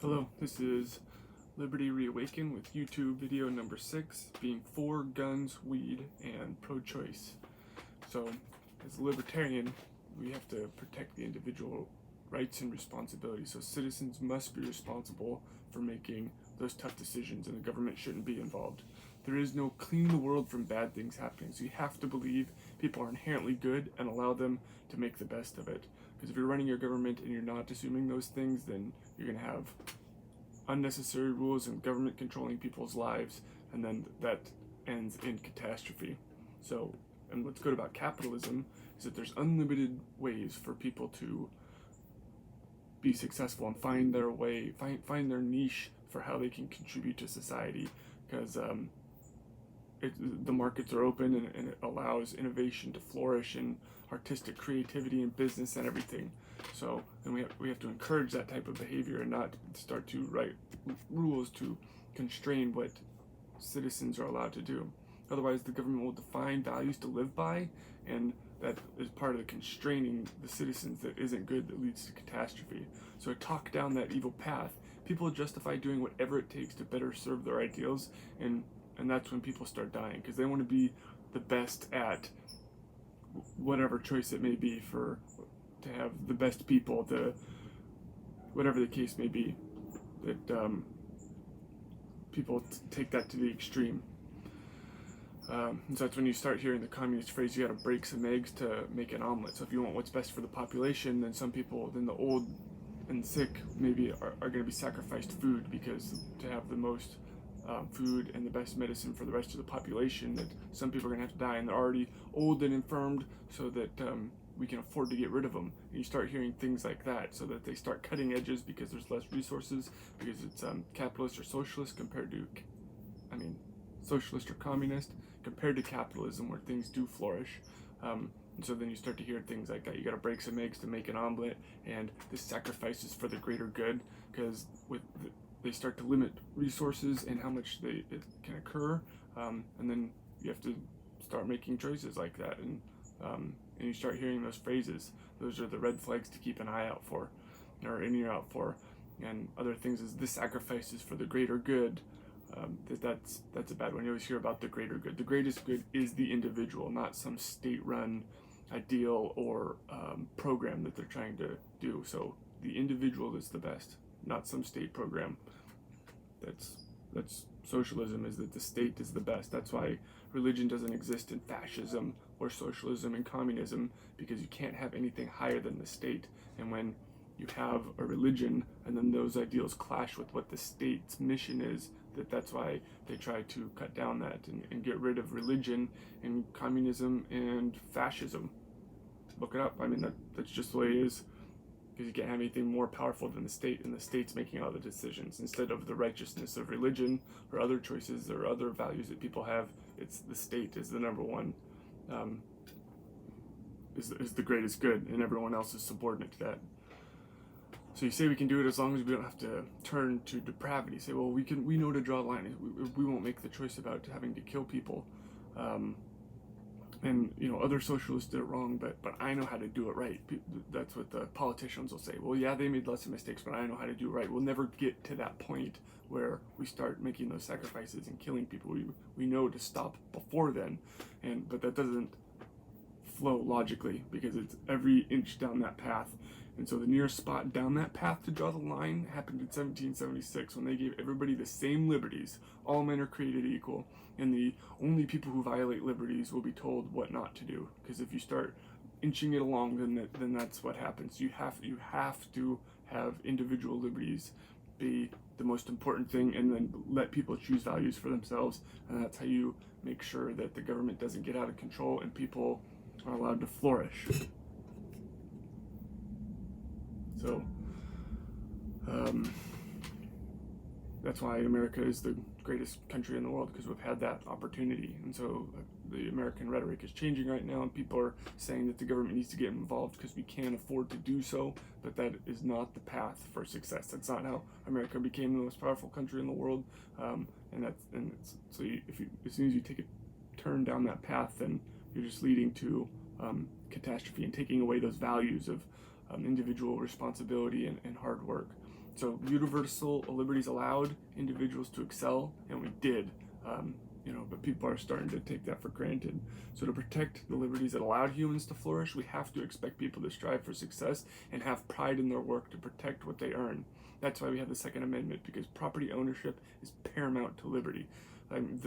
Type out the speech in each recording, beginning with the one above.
Hello, this is LibertyReAwaken with YouTube video number 6, being for guns, weed, and pro-choice. So, as a libertarian, we have to protect the individual rights and responsibilities. So citizens must be responsible for making those tough decisions, and the government shouldn't be involved. There is no clean the world from bad things happening, so you have to believe people are inherently good and allow them to make the best of it. Because if you're running your government and you're not assuming those things, then you're going to have unnecessary rules and government controlling people's lives, and then that ends in catastrophe. So, and what's good about capitalism is that there's unlimited ways for people to be successful and find their way, find their niche for how they can contribute to society, because the markets are open, and it allows innovation to flourish and artistic creativity and business and everything. So, and we have to encourage that type of behavior and not start to write rules to constrain what citizens are allowed to do. Otherwise, the government will define values to live by, and that is part of the constraining the citizens that isn't good, that leads to catastrophe. So talk down that evil path. People justify doing whatever it takes to better serve their ideals, and that's when people start dying, because they want to be the best at whatever choice it may be, to have the best people, whatever the case may be, that people take that to the extreme. So that's when you start hearing the communist phrase, you gotta break some eggs to make an omelet. So if you want what's best for the population, then then the old and sick maybe are going to be sacrificed food, because to have the most food and the best medicine for the rest of the population, that some people are going to have to die, and they're already old and infirmed, so that we can afford to get rid of them. And you start hearing things like that, so that they start cutting edges because there's less resources, because it's capitalist or socialist compared to, socialist or communist compared to capitalism, where things do flourish. And so then you start to hear things like that. You got to break some eggs to make an omelet, and this sacrifices for the greater good, because they start to limit resources and how much it can occur, and then you have to start making choices like that, and you start hearing those phrases. Those are the red flags to keep an eye out for, or an ear out for. And other things is this sacrifices for the greater good. That's a bad one. You always hear about the greater good. The greatest good is the individual, not some state-run ideal or program that they're trying to do. So the individual is the best, not some state program. That's socialism, is that the state is the best. That's why religion doesn't exist in fascism or socialism and communism, because you can't have anything higher than the state. And when you have a religion and then those ideals clash with what the state's mission is, that's why they try to cut down that and get rid of religion in communism and fascism. Look it up. That's just the way it is, because you can't have anything more powerful than the state, and the state's making all the decisions instead of the righteousness of religion or other choices or other values that people have. It's the state is the number one, is the greatest good, and everyone else is subordinate to that. So you say we can do it as long as we don't have to turn to depravity. Say, well, we know to draw the line. We won't make the choice about having to kill people. And other socialists did it wrong, but I know how to do it right. That's what the politicians will say. Well, yeah, they made lots of mistakes, but I know how to do it right. We'll never get to that point where we start making those sacrifices and killing people. We know to stop before then, but that doesn't flow logically, because it's every inch down that path. And so the nearest spot down that path to draw the line happened in 1776, when they gave everybody the same liberties. All men are created equal, and the only people who violate liberties will be told what not to do. Because if you start inching it along, then that's what happens. You have to have individual liberties be the most important thing, and then let people choose values for themselves. And that's how you make sure that the government doesn't get out of control and people are allowed to flourish. So that's why America is the greatest country in the world, because we've had that opportunity. And so the American rhetoric is changing right now, and people are saying that the government needs to get involved because we can't afford to do so. But that is not the path for success. That's not how America became the most powerful country in the world. As soon as you take a turn down that path, then you're just leading to catastrophe and taking away those values of individual responsibility and hard work. So universal liberties allowed individuals to excel, and we did. But people are starting to take that for granted. So to protect the liberties that allowed humans to flourish, we have to expect people to strive for success and have pride in their work to protect what they earn. That's why we have the Second Amendment, because property ownership is paramount to liberty.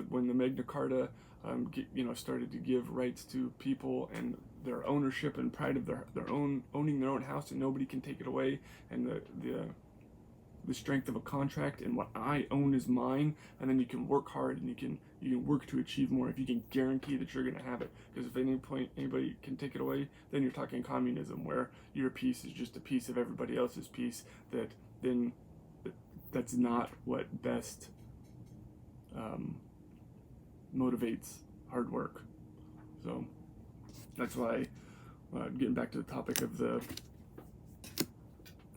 When the Magna Carta started to give rights to people and their ownership and pride of their own owning their own house, and nobody can take it away, and the strength of a contract and what I own is mine, and then you can work hard and you can work to achieve more if you can guarantee that you're going to have it. Because if at any point anybody can take it away, then you're talking communism, where your piece is just a piece of everybody else's piece. That's not what best motivates hard work. So that's why, getting back to the topic of the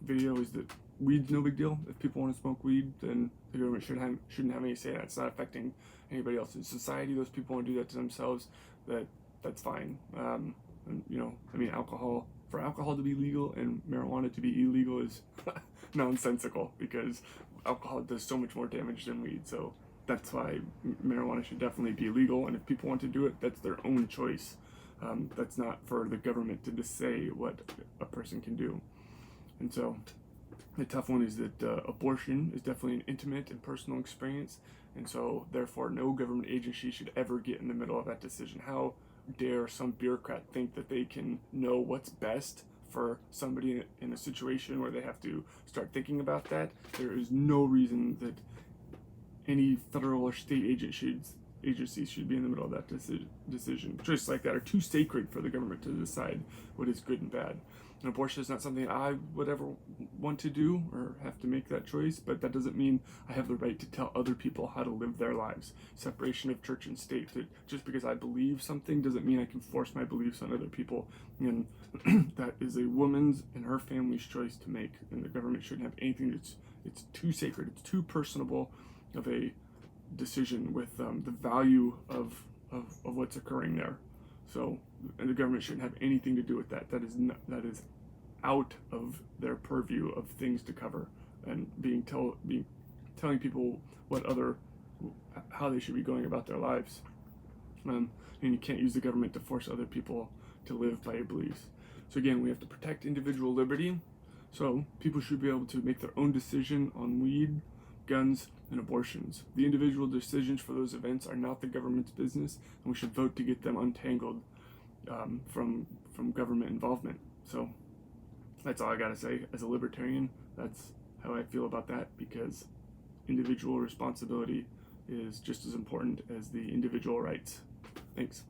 video, is that weed's no big deal. If people want to smoke weed, then the government shouldn't have any say in it. It's not affecting anybody else in society. Those people want to do that to themselves. That's fine. Alcohol, for alcohol to be legal and marijuana to be illegal is nonsensical, because alcohol does so much more damage than weed. So that's why marijuana should definitely be illegal. And if people want to do it, that's their own choice. That's not for the government to just say what a person can do. And so the tough one is that abortion is definitely an intimate and personal experience, and so therefore no government agency should ever get in the middle of that decision. How dare some bureaucrat think that they can know what's best for somebody in a situation where they have to start thinking about that? There is no reason that any federal or state agencies should be in the middle of that decision. Choices like that are too sacred for the government to decide what is good and bad. And abortion is not something I would ever want to do or have to make that choice, but that doesn't mean I have the right to tell other people how to live their lives. Separation of church and state. That just because I believe something doesn't mean I can force my beliefs on other people. And that is a woman's and her family's choice to make, and the government shouldn't have anything it's too sacred, it's too personable of a decision with the value of what's occurring there. So, and the government shouldn't have anything to do with that. That is out of their purview of things to cover, and telling people how they should be going about their lives. And you can't use the government to force other people to live by your beliefs. So again, we have to protect individual liberty. So people should be able to make their own decision on weed, guns, and abortions. The individual decisions for those events are not the government's business, and we should vote to get them untangled from government involvement. So that's all I gotta say. As a libertarian, that's how I feel about that, because individual responsibility is just as important as the individual rights. Thanks.